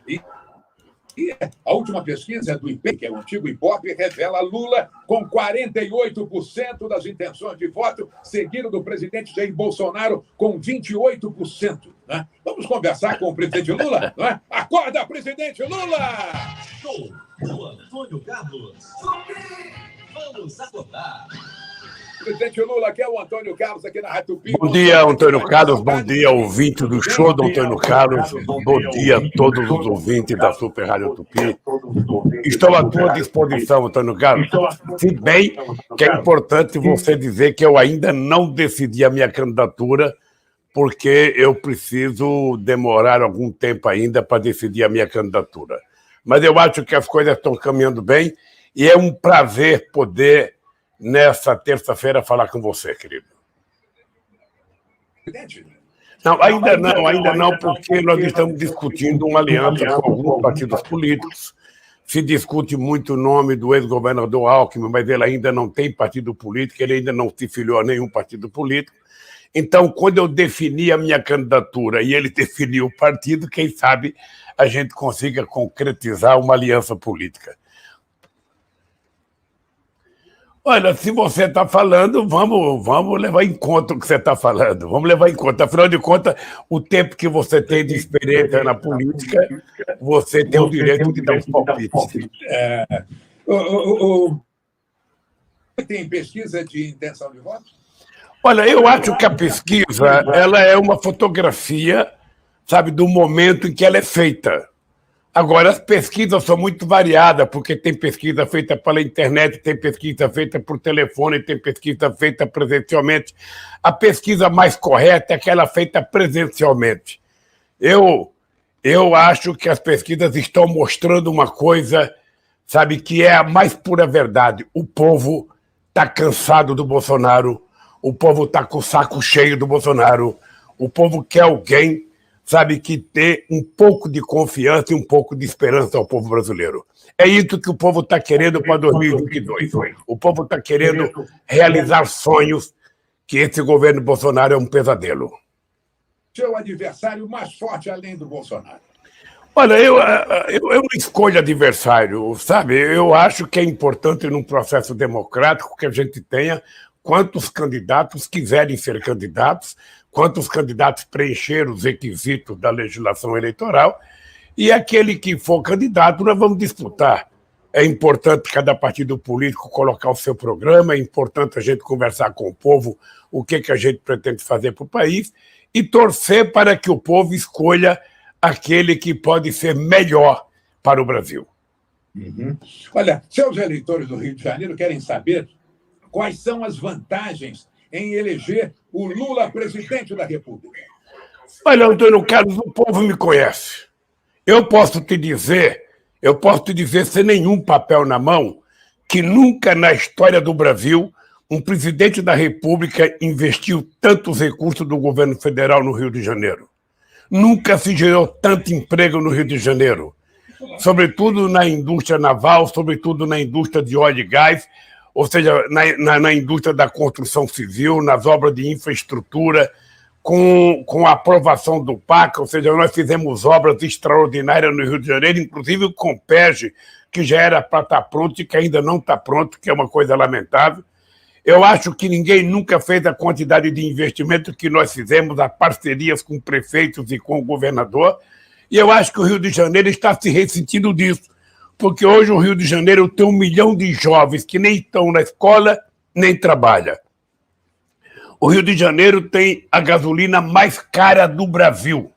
E a última pesquisa do IPEC, que é o antigo IBOP, revela Lula com 48% das intenções de voto, seguido do presidente Jair Bolsonaro com 28%. Né? Vamos conversar com o presidente Lula? Não é? Acorda, presidente Lula! Show do Antônio Carlos. Vamos acordar. Presidente Lula, aqui é o Antônio Carlos, aqui na Rádio Tupi. Bom dia, Antônio Carlos. Bom dia, ouvinte do show do Antônio Carlos. Bom dia a todos os ouvintes da Super Rádio Tupi. Estou à tua disposição, Antônio Carlos. Se bem que é importante você dizer que eu ainda não decidi a minha candidatura, porque eu preciso demorar algum tempo ainda para decidir a minha candidatura. Mas eu acho que as coisas estão caminhando bem e é um prazer poder, nessa terça-feira, falar com você, querido. Não, ainda não, porque nós estamos discutindo uma aliança com alguns partidos políticos. Se discute muito o nome do ex-governador Alckmin, mas ele ainda não tem partido político, ele ainda não se filiou a nenhum partido político. Então, quando eu defini a minha candidatura e ele definiu o partido, quem sabe a gente consiga concretizar uma aliança política. Olha, se você está falando, vamos levar em conta o que você está falando. Vamos levar em conta. Afinal de contas, o tempo que você tem de experiência na política, você tem o direito de dar um palpite. Tem pesquisa de intenção de voto? Olha, eu acho que a pesquisa ela é uma fotografia, sabe, do momento em que ela é feita. Agora, as pesquisas são muito variadas, porque tem pesquisa feita pela internet, tem pesquisa feita por telefone, tem pesquisa feita presencialmente. A pesquisa mais correta é aquela feita presencialmente. Eu acho que as pesquisas estão mostrando uma coisa, sabe, que é a mais pura verdade. O povo está cansado do Bolsonaro, o povo está com o saco cheio do Bolsonaro, o povo quer alguém, sabe, que ter um pouco de confiança e um pouco de esperança ao povo brasileiro. É isso que o povo está querendo para 2022. O povo está querendo realizar sonhos que esse governo Bolsonaro é um pesadelo. Seu adversário mais forte além do Bolsonaro? Olha, eu não escolho adversário, sabe? Eu acho que é importante num processo democrático que a gente tenha quantos candidatos quiserem ser candidatos, quantos candidatos preencheram os requisitos da legislação eleitoral, e aquele que for candidato nós vamos disputar. É importante cada partido político colocar o seu programa, é importante a gente conversar com o povo o que a gente pretende fazer para o país e torcer para que o povo escolha aquele que pode ser melhor para o Brasil. Uhum. Olha, seus eleitores do Rio de Janeiro querem saber quais são as vantagens em eleger o Lula presidente da República. Olha, Antônio Carlos, o povo me conhece. Eu posso te dizer sem nenhum papel na mão, que nunca na história do Brasil um presidente da República investiu tantos recursos do governo federal no Rio de Janeiro. Nunca se gerou tanto emprego no Rio de Janeiro, sobretudo na indústria naval, sobretudo na indústria de óleo e gás, ou seja, na indústria da construção civil, nas obras de infraestrutura, com a aprovação do PAC, ou seja, nós fizemos obras extraordinárias no Rio de Janeiro, inclusive o Compege, que já era para estar pronto e que ainda não está pronto, que é uma coisa lamentável. Eu acho que ninguém nunca fez a quantidade de investimento que nós fizemos, as parcerias com prefeitos e com o governador, e eu acho que o Rio de Janeiro está se ressentindo disso, porque hoje o Rio de Janeiro tem 1 milhão de jovens que nem estão na escola, nem trabalham. O Rio de Janeiro tem a gasolina mais cara do Brasil.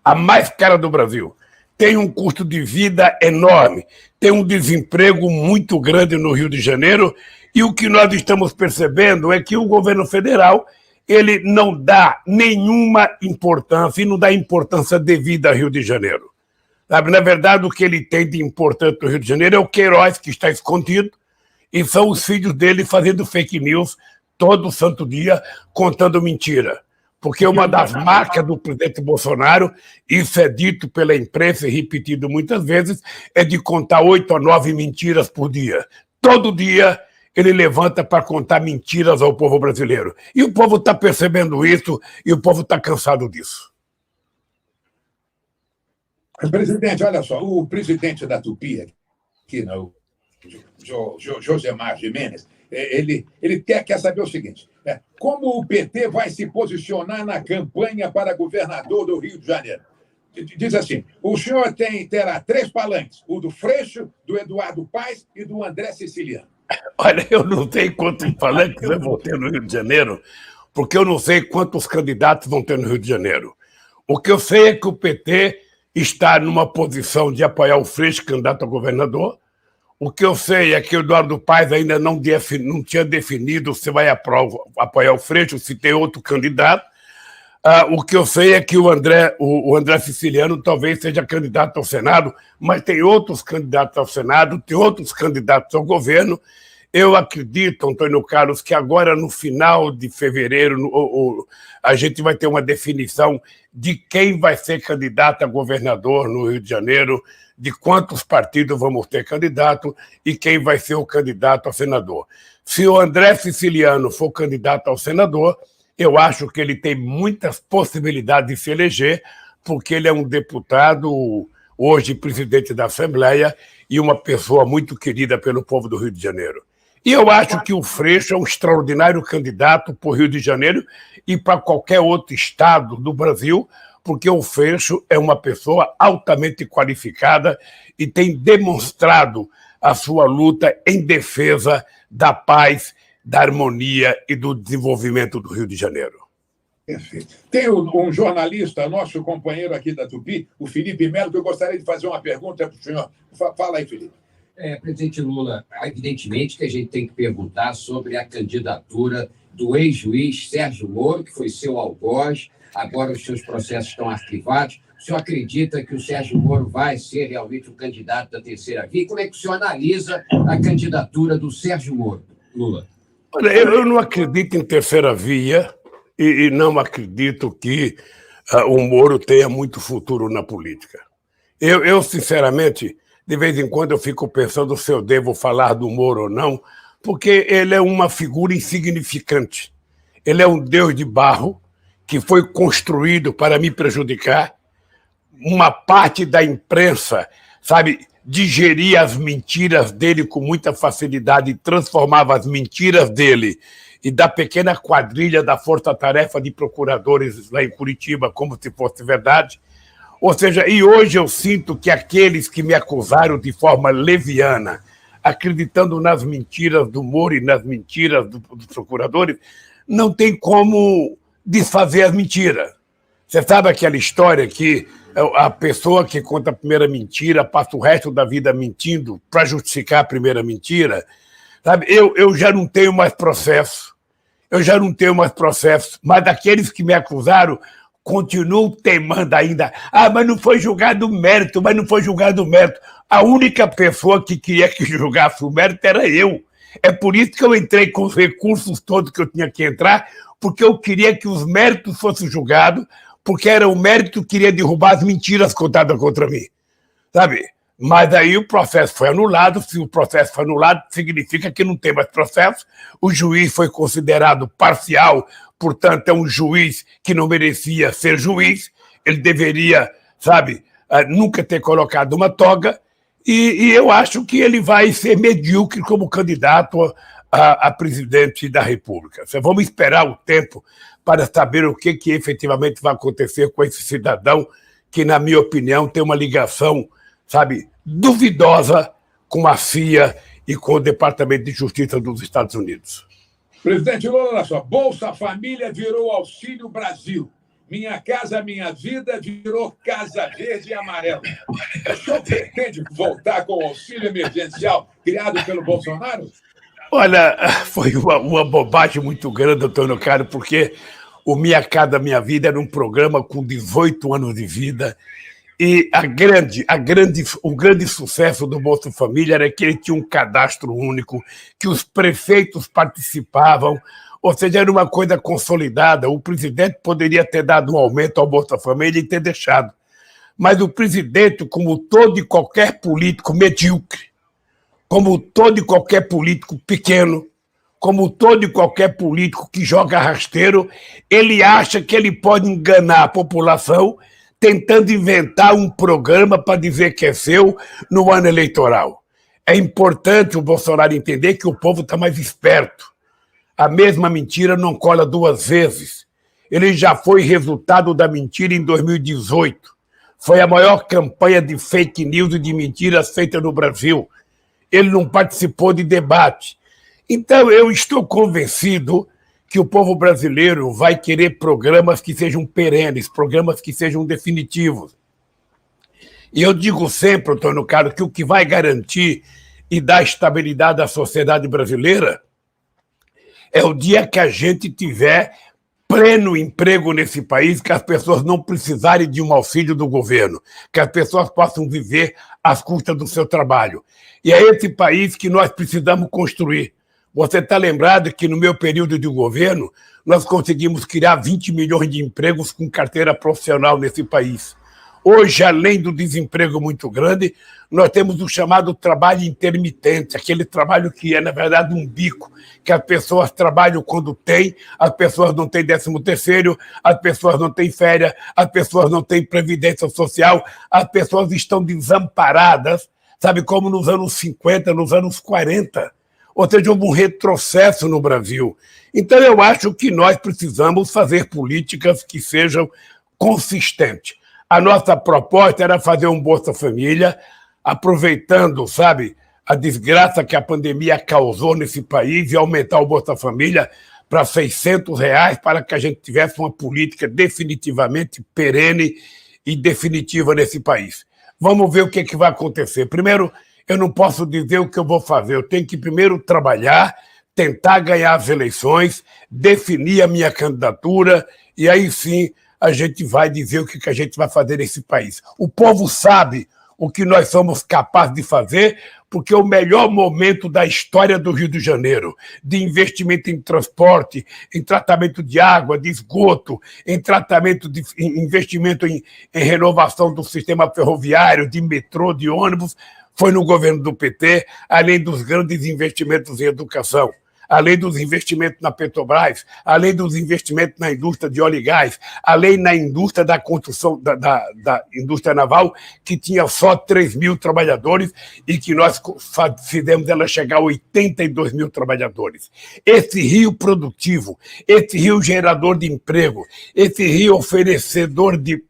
A mais cara do Brasil. Tem um custo de vida enorme, tem um desemprego muito grande no Rio de Janeiro, e o que nós estamos percebendo é que o governo federal ele não dá nenhuma importância, e não dá importância devida ao Rio de Janeiro. Sabe, na verdade, o que ele tem de importante no Rio de Janeiro é o Queiroz, que está escondido, e são os filhos dele fazendo fake news todo santo dia, contando mentira. Porque uma das marcas do presidente Bolsonaro, isso é dito pela imprensa e repetido muitas vezes, é de contar 8 a 9 mentiras por dia. Todo dia ele levanta para contar mentiras ao povo brasileiro. E o povo está percebendo isso e o povo está cansado disso. Presidente, olha só, o presidente da Tupi, aqui, não, Josemar Gimenez, ele quer saber o seguinte: como o PT vai se posicionar na campanha para governador do Rio de Janeiro? Diz assim: o senhor terá 3 palanques, o do Freixo, do Eduardo Paes e do André Siciliano. Olha, eu não sei quantos palanques eu vou ter no Rio de Janeiro, porque eu não sei quantos candidatos vão ter no Rio de Janeiro. O que eu sei é que o PT está numa posição de apoiar o Freixo, candidato a governador. O que eu sei é que o Eduardo Paes ainda não tinha definido se vai apoiar o Freixo, se tem outro candidato. O que eu sei é que o André Siciliano talvez seja candidato ao Senado, mas tem outros candidatos ao Senado, tem outros candidatos ao governo. Eu acredito, Antônio Carlos, que agora, no final de fevereiro, a gente vai ter uma definição de quem vai ser candidato a governador no Rio de Janeiro, de quantos partidos vamos ter candidato e quem vai ser o candidato a senador. Se o André Siciliano for candidato ao senador, eu acho que ele tem muitas possibilidades de se eleger, porque ele é um deputado, hoje presidente da Assembleia, e uma pessoa muito querida pelo povo do Rio de Janeiro. E eu acho que o Freixo é um extraordinário candidato para o Rio de Janeiro e para qualquer outro estado do Brasil, porque o Freixo é uma pessoa altamente qualificada e tem demonstrado a sua luta em defesa da paz, da harmonia e do desenvolvimento do Rio de Janeiro. Perfeito. Tem um jornalista, nosso companheiro aqui da Tupi, o Felipe Melo, que eu gostaria de fazer uma pergunta para o senhor. Fala aí, Felipe. Presidente Lula, evidentemente que a gente tem que perguntar sobre a candidatura do ex-juiz Sérgio Moro, que foi seu algoz, agora os seus processos estão arquivados. O senhor acredita que o Sérgio Moro vai ser realmente o candidato da terceira via? E como é que o senhor analisa a candidatura do Sérgio Moro, Lula? Olha, eu não acredito em terceira via e não acredito que o Moro tenha muito futuro na política. Eu, sinceramente, de vez em quando eu fico pensando se eu devo falar do Moro ou não, porque ele é uma figura insignificante. Ele é um deus de barro que foi construído para me prejudicar. Uma parte da imprensa, sabe, digeria as mentiras dele com muita facilidade e transformava as mentiras dele e da pequena quadrilha da força-tarefa de procuradores lá em Curitiba como se fosse verdade. Ou seja, e hoje eu sinto que aqueles que me acusaram de forma leviana, acreditando nas mentiras do Moro e nas mentiras dos procuradores, não tem como desfazer as mentiras. Você sabe aquela história que a pessoa que conta a primeira mentira passa o resto da vida mentindo para justificar a primeira mentira? Sabe? Eu já não tenho mais processo. Mas daqueles que me acusaram continuam teimando ainda. Mas não foi julgado o mérito, A única pessoa que queria que julgasse o mérito era eu. É por isso que eu entrei com os recursos todos que eu tinha que entrar, porque eu queria que os méritos fossem julgados, porque era o mérito que queria derrubar as mentiras contadas contra mim. Sabe? Mas aí o processo foi anulado. Se o processo foi anulado, significa que não tem mais processo. O juiz foi considerado parcial, portanto, é um juiz que não merecia ser juiz. Ele deveria, sabe, nunca ter colocado uma toga. E eu acho que ele vai ser medíocre como candidato a presidente da República. Vamos esperar o tempo para saber o que efetivamente vai acontecer com esse cidadão que, na minha opinião, tem uma ligação, sabe, duvidosa com a CIA e com o Departamento de Justiça dos Estados Unidos. Presidente Lula, olha só, Bolsa Família virou Auxílio Brasil. Minha Casa Minha Vida virou Casa Verde e Amarela. O senhor pretende voltar com o auxílio emergencial criado pelo Bolsonaro? Olha, foi uma bobagem muito grande, Antônio Carlos, porque o Minha Casa Minha Vida era um programa com 18 anos de vida e o grande sucesso do Bolsa Família era que ele tinha um cadastro único, que os prefeitos participavam, ou seja, era uma coisa consolidada. O presidente poderia ter dado um aumento ao Bolsa Família e ter deixado. Mas o presidente, como todo e qualquer político medíocre, como todo e qualquer político pequeno, como todo e qualquer político que joga rasteiro, ele acha que ele pode enganar a população tentando inventar um programa para dizer que é seu no ano eleitoral. É importante o Bolsonaro entender que o povo está mais esperto. A mesma mentira não cola duas vezes. Ele já foi resultado da mentira em 2018. Foi a maior campanha de fake news e de mentiras feita no Brasil. Ele não participou de debate. Então, eu estou convencido que o povo brasileiro vai querer programas que sejam perenes, programas que sejam definitivos. E eu digo sempre, Antônio Carlos, que o que vai garantir e dar estabilidade à sociedade brasileira é o dia que a gente tiver pleno emprego nesse país, que as pessoas não precisarem de um auxílio do governo, que as pessoas possam viver às custas do seu trabalho. E é esse país que nós precisamos construir. Você está lembrado que no meu período de governo, nós conseguimos criar 20 milhões de empregos com carteira profissional nesse país. Hoje, além do desemprego muito grande, nós temos o chamado trabalho intermitente, aquele trabalho que é, na verdade, um bico, que as pessoas trabalham quando tem, as pessoas não têm 13º, as pessoas não têm férias, as pessoas não têm previdência social, as pessoas estão desamparadas, sabe, como nos anos 50, nos anos 40. Ou seja, houve um retrocesso no Brasil. Então, eu acho que nós precisamos fazer políticas que sejam consistentes. A nossa proposta era fazer um Bolsa Família, aproveitando, sabe, a desgraça que a pandemia causou nesse país e aumentar o Bolsa Família para R$600 para que a gente tivesse uma política definitivamente perene e definitiva nesse país. Vamos ver o que vai acontecer. Primeiro, eu não posso dizer o que eu vou fazer. Eu tenho que primeiro trabalhar, tentar ganhar as eleições, definir a minha candidatura e aí sim a gente vai dizer o que a gente vai fazer nesse país. O povo sabe o que nós somos capazes de fazer, porque é o melhor momento da história do Rio de Janeiro, de investimento em transporte, em tratamento de água, de esgoto, em investimento em renovação do sistema ferroviário, de metrô, de ônibus, foi no governo do PT, além dos grandes investimentos em educação, além dos investimentos na Petrobras, além dos investimentos na indústria de óleo e gás, além na indústria da construção, da indústria naval, que tinha só 3 mil trabalhadores e que nós fizemos ela chegar a 82 mil trabalhadores. Esse rio produtivo, esse rio gerador de emprego, esse rio oferecedor de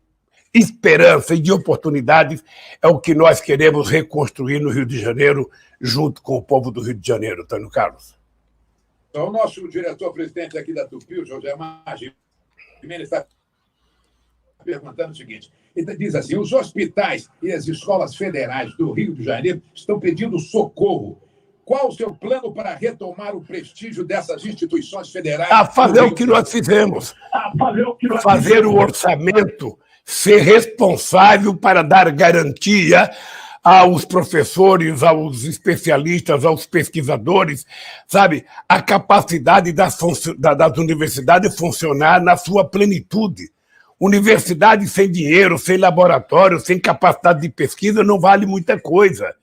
esperança e de oportunidades é o que nós queremos reconstruir no Rio de Janeiro, junto com o povo do Rio de Janeiro, Antônio Carlos. Então, o nosso diretor-presidente aqui da Tupi, o José Margem, está perguntando o seguinte, ele diz assim, os hospitais e as escolas federais do Rio de Janeiro estão pedindo socorro. Qual o seu plano para retomar o prestígio dessas instituições federais? Fazer o que nós fizemos. Fazer o orçamento, ser responsável para dar garantia aos professores, aos especialistas, aos pesquisadores, sabe, a capacidade das universidades funcionar na sua plenitude. Universidade sem dinheiro, sem laboratório, sem capacidade de pesquisa não vale muita coisa.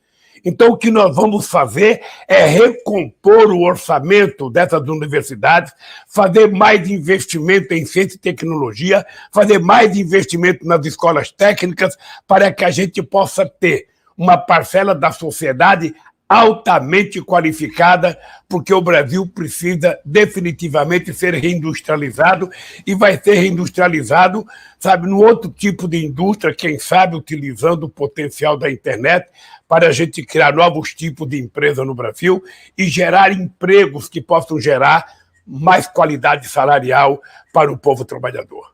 Então, o que nós vamos fazer é recompor o orçamento dessas universidades, fazer mais investimento em ciência e tecnologia, fazer mais investimento nas escolas técnicas, para que a gente possa ter uma parcela da sociedade altamente qualificada, porque o Brasil precisa definitivamente ser reindustrializado e vai ser reindustrializado, sabe, num outro tipo de indústria, quem sabe utilizando o potencial da internet para a gente criar novos tipos de empresa no Brasil e gerar empregos que possam gerar mais qualidade salarial para o povo trabalhador.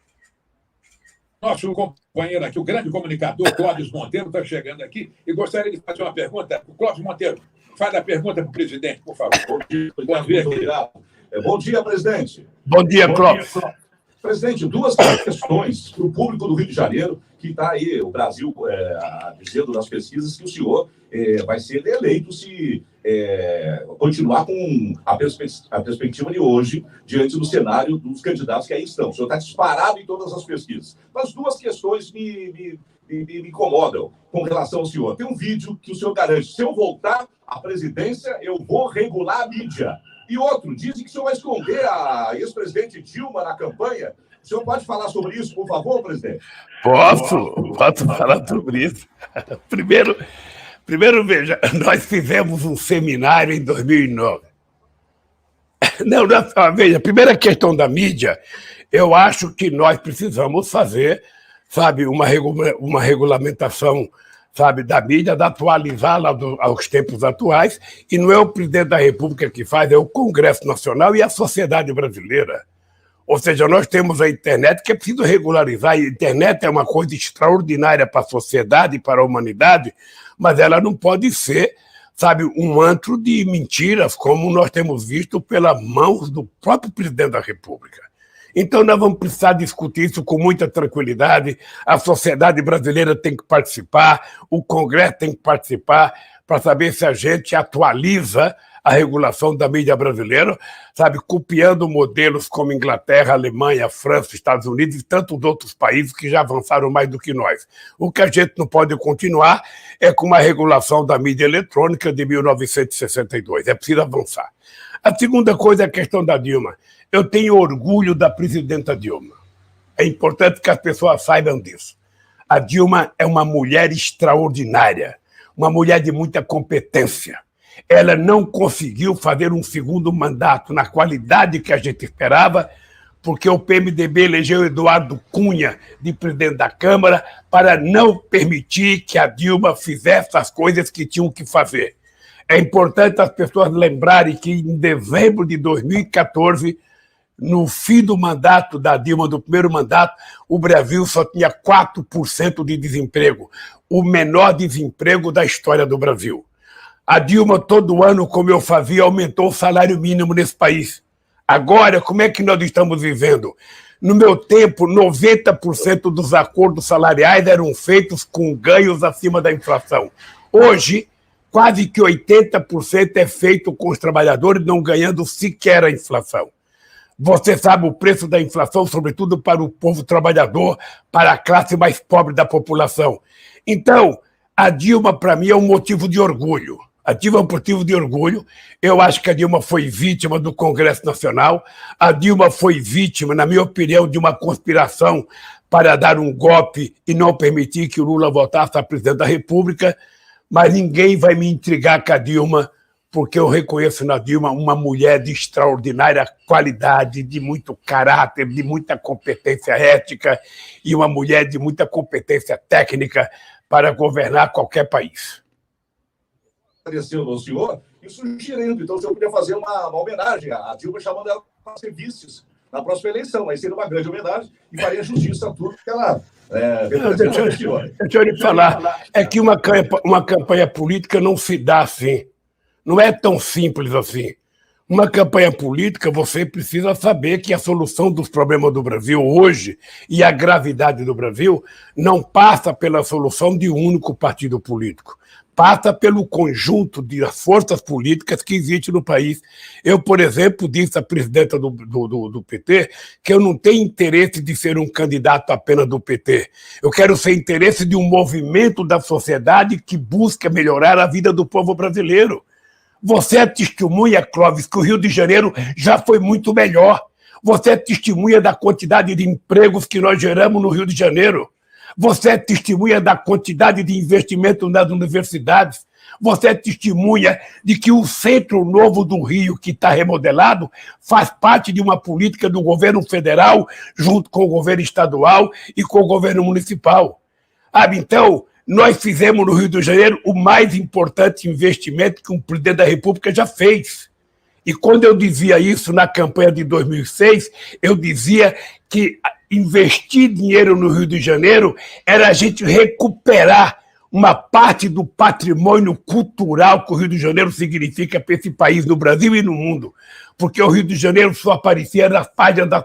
Nosso companheiro aqui, o grande comunicador Clóvis Monteiro, está chegando aqui e gostaria de fazer uma pergunta. Clóvis Monteiro, faz a pergunta para o presidente, por favor. Bom dia, presidente. Bom dia, Clóvis. Presidente, duas questões para o público do Rio de Janeiro, que está aí, o Brasil, dizendo nas pesquisas que o senhor vai ser eleito se continuar com a perspectiva de hoje, diante do cenário dos candidatos que aí estão. O senhor está disparado em todas as pesquisas. Mas duas questões me incomodam com relação ao senhor. Tem um vídeo que o senhor garante, se eu voltar à presidência, eu vou regular a mídia. E outro, dizem que o senhor vai esconder a ex-presidente Dilma na campanha O senhor pode falar sobre isso, por favor, presidente? Posso falar sobre isso. Primeiro, veja, nós fizemos um seminário em 2009. Não, veja, a primeira questão da mídia, eu acho que nós precisamos fazer, sabe, uma regulamentação, sabe, da mídia, de atualizá-la aos tempos atuais, e não é o presidente da República que faz, é o Congresso Nacional e a sociedade brasileira. Ou seja, nós temos a internet que é preciso regularizar. A internet é uma coisa extraordinária para a sociedade e para a humanidade, mas ela não pode ser, sabe, um antro de mentiras, como nós temos visto pelas mãos do próprio presidente da República. Então, nós vamos precisar discutir isso com muita tranquilidade. A sociedade brasileira tem que participar, o Congresso tem que participar para saber se a gente atualiza a regulação da mídia brasileira, sabe, copiando modelos como Inglaterra, Alemanha, França, Estados Unidos e tantos outros países que já avançaram mais do que nós. O que a gente não pode continuar é com uma regulação da mídia eletrônica de 1962. É preciso avançar. A segunda coisa é a questão da Dilma. Eu tenho orgulho da presidenta Dilma. É importante que as pessoas saibam disso. A Dilma é uma mulher extraordinária, uma mulher de muita competência. Ela não conseguiu fazer um segundo mandato na qualidade que a gente esperava, porque o PMDB elegeu Eduardo Cunha de presidente da Câmara para não permitir que a Dilma fizesse as coisas que tinham que fazer. É importante as pessoas lembrarem que em dezembro de 2014, no fim do mandato da Dilma, do primeiro mandato, o Brasil só tinha 4% de desemprego, o menor desemprego da história do Brasil. A Dilma, todo ano, como eu fazia, aumentou o salário mínimo nesse país. Agora, como é que nós estamos vivendo? No meu tempo, 90% dos acordos salariais eram feitos com ganhos acima da inflação. Hoje, quase que 80% é feito com os trabalhadores não ganhando sequer a inflação. Você sabe o preço da inflação, sobretudo para o povo trabalhador, para a classe mais pobre da população. Então, a Dilma, para mim, é um motivo de orgulho. A Dilma é um motivo de orgulho. Eu acho que a Dilma foi vítima do Congresso Nacional. A Dilma foi vítima, na minha opinião, de uma conspiração para dar um golpe e não permitir que o Lula voltasse a presidente da República. Mas ninguém vai me intrigar com a Dilma, porque eu reconheço na Dilma uma mulher de extraordinária qualidade, de muito caráter, de muita competência ética e uma mulher de muita competência técnica para governar qualquer país. Agradecendo ao senhor e sugerindo, então o senhor podia fazer uma homenagem à Dilma, chamando ela para ser vices na próxima eleição. Aí seria uma grande homenagem e faria justiça a tudo que ela representa o senhor. Deixa eu lhe falar, é que uma campanha política não se dá assim. Não é tão simples assim. Uma campanha política, você precisa saber que a solução dos problemas do Brasil hoje e a gravidade do Brasil não passa pela solução de um único partido político. Passa pelo conjunto de forças políticas que existem no país. Eu, por exemplo, disse à presidenta do PT que eu não tenho interesse de ser um candidato apenas do PT. Eu quero ser interesse de um movimento da sociedade que busca melhorar a vida do povo brasileiro. Você é testemunha, Clóvis, que o Rio de Janeiro já foi muito melhor. Você é testemunha da quantidade de empregos que nós geramos no Rio de Janeiro. Você é testemunha da quantidade de investimento nas universidades. Você é testemunha de que o Centro Novo do Rio, que está remodelado, faz parte de uma política do governo federal, junto com o governo estadual e com o governo municipal. Então, nós fizemos no Rio de Janeiro o mais importante investimento que um presidente da República já fez. E quando eu dizia isso na campanha de 2006, eu dizia que investir dinheiro no Rio de Janeiro era a gente recuperar uma parte do patrimônio cultural que o Rio de Janeiro significa para esse país, no Brasil e no mundo. Porque o Rio de Janeiro só aparecia nas páginas das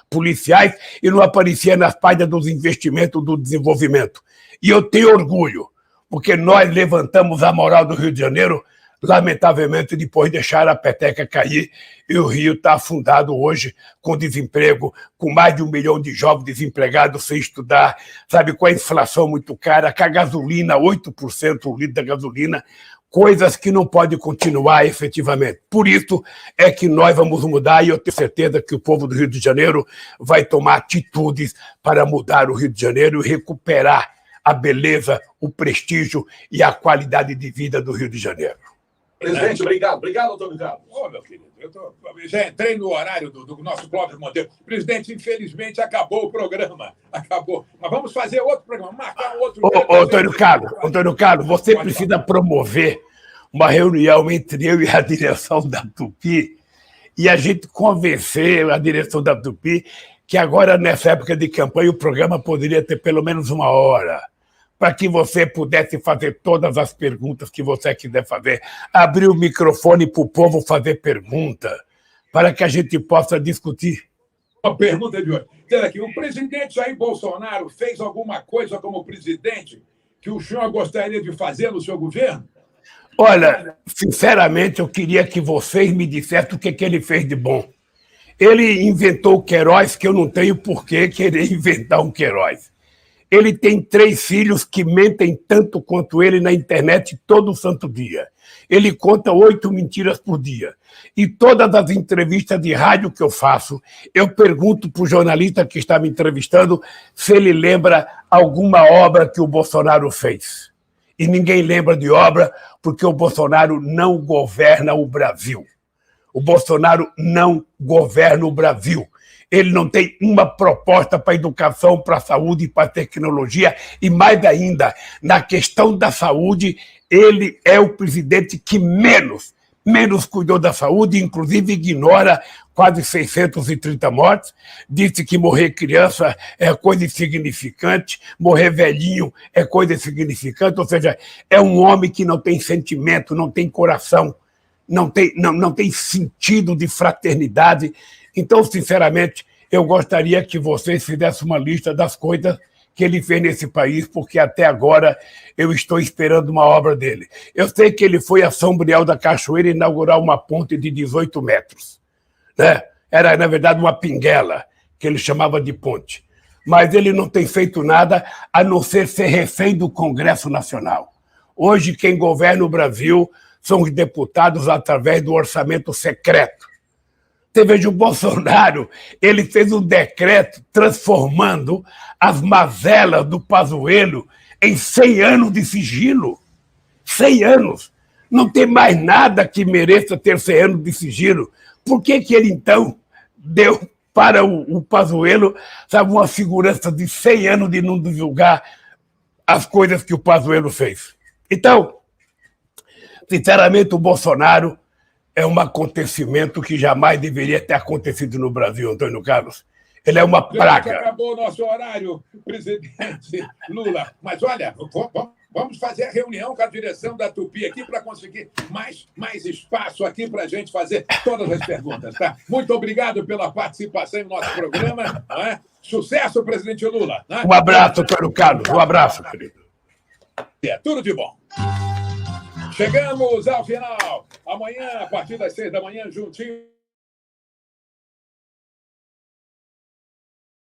policiais e não aparecia nas páginas dos investimentos do desenvolvimento. E eu tenho orgulho, porque nós levantamos a moral do Rio de Janeiro, lamentavelmente, depois deixaram a peteca cair, e o Rio está afundado hoje com desemprego, com mais de 1 milhão de jovens desempregados sem estudar, sabe, com a inflação muito cara, com a gasolina, 8% o litro da gasolina, coisas que não podem continuar efetivamente. Por isso é que nós vamos mudar e eu tenho certeza que o povo do Rio de Janeiro vai tomar atitudes para mudar o Rio de Janeiro e recuperar a beleza, o prestígio e a qualidade de vida do Rio de Janeiro. Presidente, obrigado. Obrigado, Antônio Carlos. Ô, meu querido, já entrei no horário do nosso Clóvis Monteiro. Presidente, infelizmente, acabou o programa. Acabou. Mas vamos fazer outro programa, marcar um outro... Antônio Carlos, você precisa promover uma reunião entre eu e a direção da Tupi e a gente convencer a direção da Tupi que agora, nessa época de campanha, o programa poderia ter pelo menos 1 hora, para que você pudesse fazer todas as perguntas que você quiser fazer, abrir o microfone para o povo fazer pergunta, para que a gente possa discutir. Uma pergunta de hoje. Aqui, o presidente Jair Bolsonaro fez alguma coisa como presidente que o senhor gostaria de fazer no seu governo? Olha, sinceramente, eu queria que vocês me dissessem o que ele fez de bom. Ele inventou o Queiroz, que eu não tenho por que querer inventar um Queiroz. Ele tem 3 filhos que mentem tanto quanto ele na internet todo santo dia. Ele conta 8 mentiras por dia. E todas as entrevistas de rádio que eu faço, eu pergunto para o jornalista que está me entrevistando se ele lembra alguma obra que o Bolsonaro fez. E ninguém lembra de obra porque o Bolsonaro não governa o Brasil. O Bolsonaro não governa o Brasil. Ele não tem uma proposta para a educação, para a saúde, para a tecnologia e, mais ainda, na questão da saúde, ele é o presidente que menos cuidou da saúde, inclusive ignora quase 630 mortes, disse que morrer criança é coisa insignificante, morrer velhinho é coisa insignificante, ou seja, é um homem que não tem sentimento, não tem coração, não tem sentido de fraternidade. Então, sinceramente, eu gostaria que vocês fizessem uma lista das coisas que ele fez nesse país, porque até agora eu estou esperando uma obra dele. Eu sei que ele foi a São Briel da Cachoeira inaugurar uma ponte de 18 metros. Né? Era, na verdade, uma pinguela, que ele chamava de ponte. Mas ele não tem feito nada a não ser refém do Congresso Nacional. Hoje, quem governa o Brasil são os deputados através do orçamento secreto. Você veja, o Bolsonaro, ele fez um decreto transformando as mazelas do Pazuello em 100 anos de sigilo. 100 anos. Não tem mais nada que mereça ter 100 anos de sigilo. Por que ele, então, deu para o Pazuello, sabe, uma segurança de 100 anos de não divulgar as coisas que o Pazuello fez? Então, sinceramente, o Bolsonaro é um acontecimento que jamais deveria ter acontecido no Brasil, Antônio Carlos. Ele é uma praga. Acabou o nosso horário, presidente Lula. Mas, olha, vamos fazer a reunião com a direção da Tupi aqui para conseguir mais espaço aqui para a gente fazer todas as perguntas, tá? Muito obrigado pela participação no nosso programa. Não é? Sucesso, presidente Lula. Não é? Um abraço, Antônio Carlos. Um abraço, querido. Tudo de bom. Chegamos ao final. Amanhã, a partir das 6 da manhã, juntinho.